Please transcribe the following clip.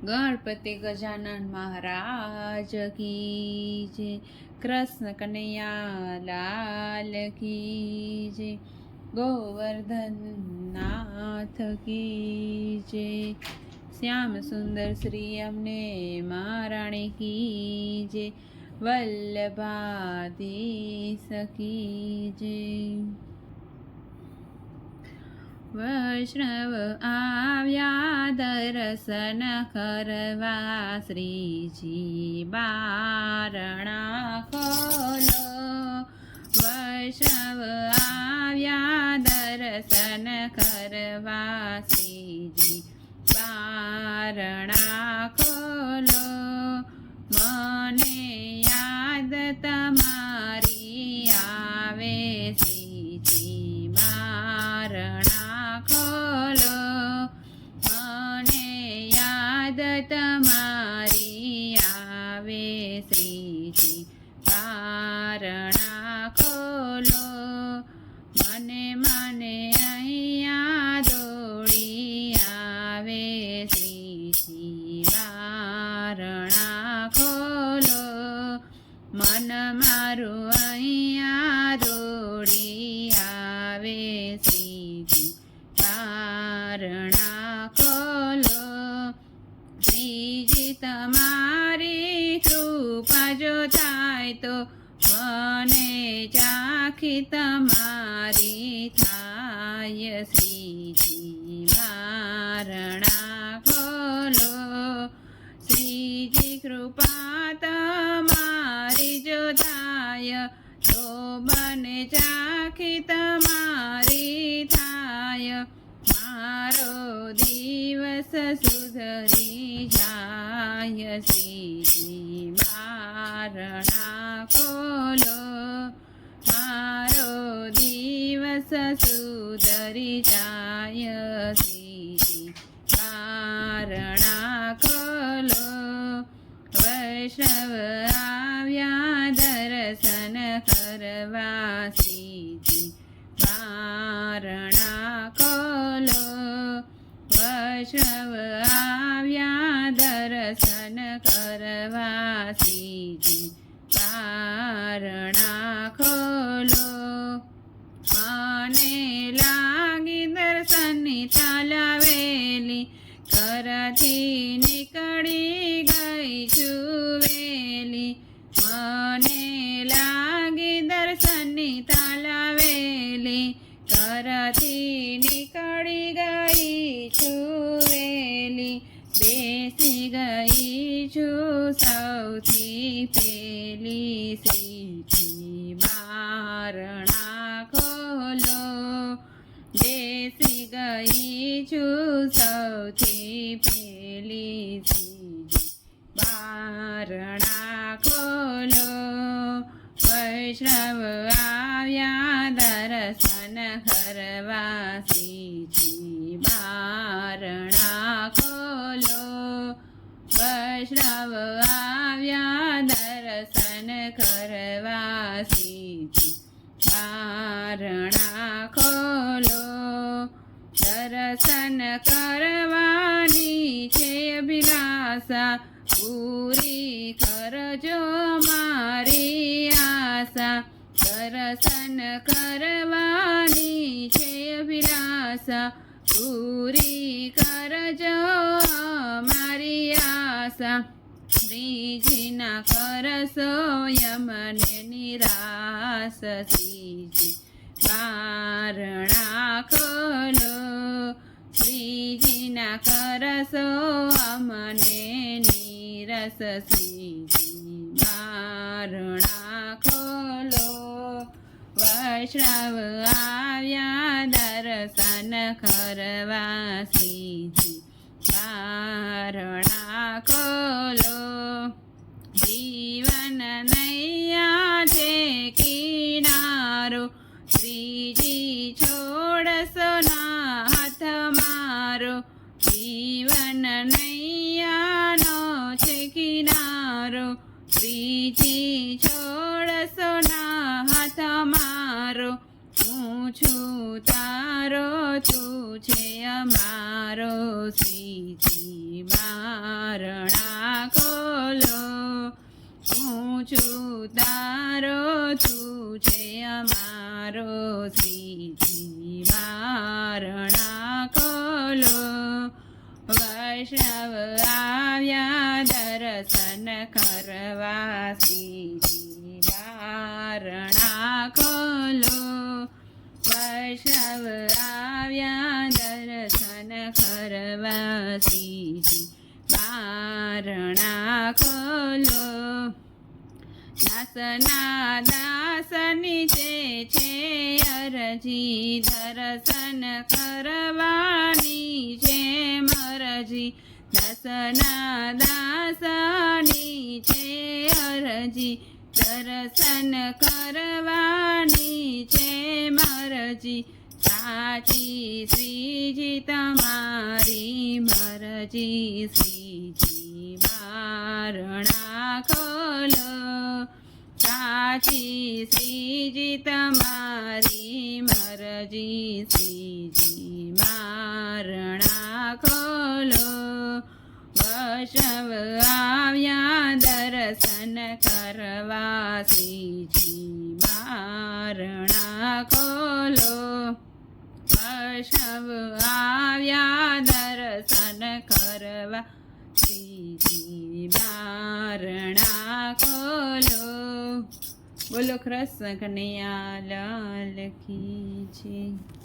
ગણપતિ ગજાનન મહારાજ કી જય, કૃષ્ણ કનૈયા લાલ કી જય, ગોવર્ધન નાથ કી જય, શ્યામ સુંદર શ્રી અમને મહારાણી કી જય, વલ્લભાધીશ કી જય. વૈષ્ણવ આવ્યા દર્શન કરવા, શ્રીજી બારણા ખોલો. વૈષ્ણવ આવ્યા દર્શન કરવા, શ્રીજી બારણા ખોલો. મને યાદ તમારી આવે, શ્રીજી બારણા ખોલો. મને યાદ તમારી આવે, શ્રીજી બારણા ખોલો. મને અહીંયા દોડી આવે, શ્રીજી બારણા ખોલો. મન મારું અહીંયા દોડી આવે, શ્રીજી બારણા ખોલો. શ્રીજી તમારી કૃપા જો થાય તો, મને ચાખી તમારી થાય, શ્રીજી બારણા ખોલો. શ્રીજી કૃપા તમારી જો થાય તો, મને ચાખી તમારી થાય. મારો દિવસ સુધરી જાય, શ્રીજી બારણા ખોલો. મારો દિવસ સુધરી જાય, શ્રીજી બારણા ખોલો. વૈષ્ણવ આવ્યા દર્શન કરવા, શ્રીજી બારણા ખોલો. વૈષ્ણવ આવ્યા દર્શન કરવા, શ્રીજી બારણા ખોલો. મને લાગી દર્શનની ચાલાવેલી, ઘરથી નીકળી ગઈ છું વેલી. મને લાગી દર્શનની તાલાવેલી, ઘરથી નીકળી ગઈ છું વેલી. બેસી ગઈ છું સૌથી પેલી, શ્રીજી બારણા ખોલો. બેસી ગઈ છું સૌથી પેલી, શ્રીજી બારણા ખોલો. વૈષ્ણવ આવ્યા દર્શન કરવા, શ્રીજી બારણા ખોલો. વૈષ્ણવ આવ્યા દર્શન કરવા, શ્રીજી બારણા ખોલો. દર્શન કરવાની છે અભિલાષા, પૂરી કરજો મારી આશા. દર્શન કરવાની છે અભિલાષા, પૂરી કરજો મારી આશા. શ્રીજીના કરશો યમને નિરાશ, શ્રીજી બારણા ખોલો. શ્રીજીના કરશો અમને નિરસ, શ્રીજી બારણા ખોલો. વૈષ્ણવ આવ્યા દર્શન કરવા, શ્રીજી બારણા ખોલો. જીવન નૈયા છે કિનારો, શ્રીજી છોડશો ના હાથ મારો. જીવન નૈયાનો છે કિનારો, શ્રીજી છોડશો ના હાથ મારો. હું છું તારો, તું છે અમારો, શ્રીજી બાર ખોલો. વૈષ્ણવ આવ્યા દર્શન કરવા, શ્રીજી બારણા ખોલો. વૈષ્ણવ આવ્યા દર્શન કરવા, શ્રીજી બારણા ખોલો. દાસના દાસની છે અરજી, દર્શન કરવાની છે મરજી. દાસના દાસની છે અરજી, દર્શન કરવાની છે મરજી. સાચી શ્રીજી તમારી મરજી, શ્રીજી બારણા ખોલો. સાચી શ્રીજી તમારી મરજી, શ્રીજી બારણા ખોલો. વૈષ્ણવ આવ્યા દર્શન કરવા, શ્રીજી બારણા ખોલો. વૈષ્ણવ આવ્યા દર્શન કરવા, શ્રીજી બારણા ખોલો. બોલો કૃષ્ણ કનૈયા લાલ કી જય.